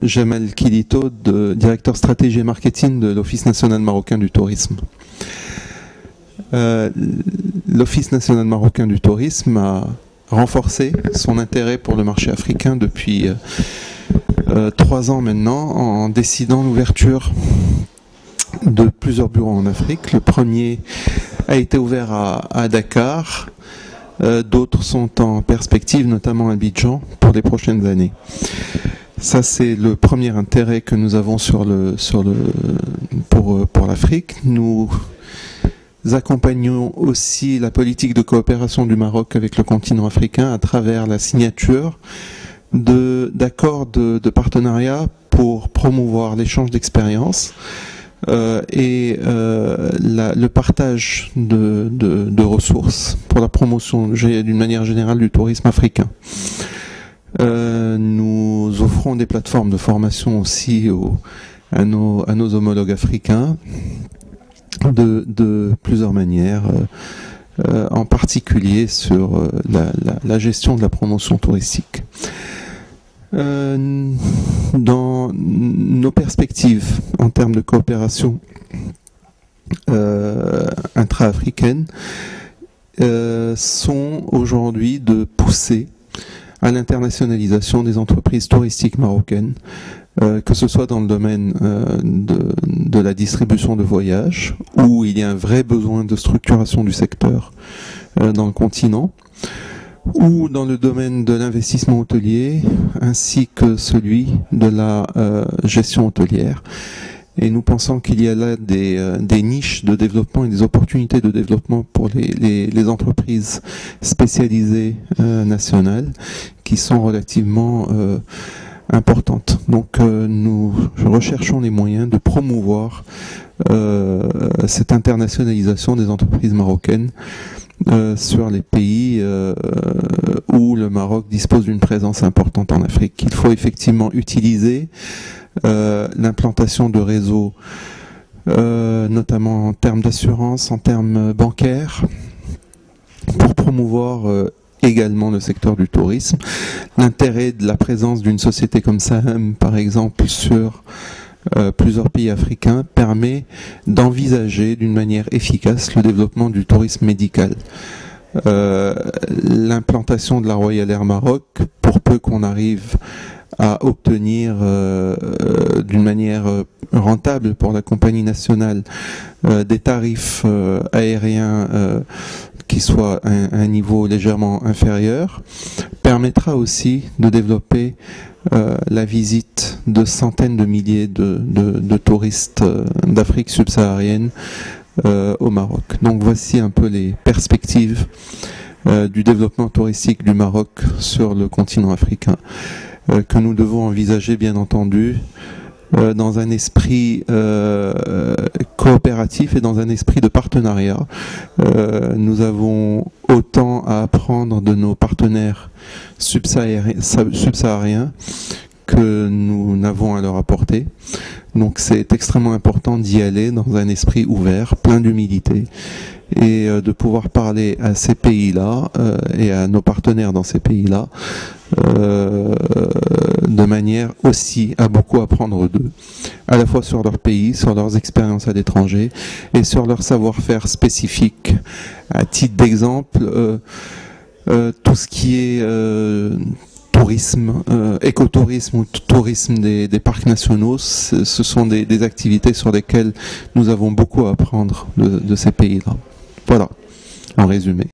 Jamal Kilito, directeur stratégie et marketing de l'Office national marocain du tourisme. L'Office national marocain du tourisme a renforcé son intérêt pour le marché africain depuis 3 ans maintenant, en décidant l'ouverture de plusieurs bureaux en Afrique. Le premier a été ouvert à Dakar, d'autres sont en perspective, notamment à Abidjan, pour les prochaines années. Ça, c'est le premier intérêt que nous avons pour l'Afrique. Nous accompagnons aussi la politique de coopération du Maroc avec le continent africain à travers la signature d'accords de partenariat pour promouvoir l'échange d'expériences et le partage de ressources pour la promotion d'une manière générale du tourisme africain. Nous offrons des plateformes de formation aussi à nos homologues africains de plusieurs manières, en particulier sur la gestion de la promotion touristique. Dans nos perspectives en termes de coopération intra-africaine sont aujourd'hui de pousser à l'internationalisation des entreprises touristiques marocaines, que ce soit dans le domaine de la distribution de voyages, où il y a un vrai besoin de structuration du secteur dans le continent, ou dans le domaine de l'investissement hôtelier, ainsi que celui de la gestion hôtelière. Et nous pensons qu'il y a là des niches de développement et des opportunités de développement pour les entreprises spécialisées nationales qui sont relativement importantes. Donc nous recherchons les moyens de promouvoir cette internationalisation des entreprises marocaines sur les pays où le Maroc dispose d'une présence importante en Afrique. Il faut effectivement utiliser l'implantation de réseaux, notamment en termes d'assurance, en termes bancaires, pour promouvoir également le secteur du tourisme. L'intérêt de la présence d'une société comme Saham, par exemple, sur plusieurs pays africains, permet d'envisager d'une manière efficace le développement du tourisme médical. L'implantation de la Royal Air Maroc, pour peu qu'on arrive à obtenir d'une manière rentable pour la compagnie nationale des tarifs aériens qui soient à un niveau légèrement inférieur, permettra aussi de développer la visite de centaines de milliers de touristes d'Afrique subsaharienne au Maroc. Donc voici un peu les perspectives du développement touristique du Maroc sur le continent africain, que nous devons envisager bien entendu dans un esprit coopératif et dans un esprit de partenariat. Nous avons autant à apprendre de nos partenaires subsahariens que nous n'avons à leur apporter. Donc c'est extrêmement important d'y aller dans un esprit ouvert, plein d'humilité, et de pouvoir parler à ces pays-là et à nos partenaires dans ces pays-là de manière aussi à beaucoup apprendre d'eux, à la fois sur leur pays, sur leurs expériences à l'étranger et sur leur savoir-faire spécifique. À titre d'exemple, tout ce qui est tourisme, écotourisme ou tourisme des parcs nationaux, ce sont des activités sur lesquelles nous avons beaucoup à apprendre de ces pays-là. Voilà, en résumé.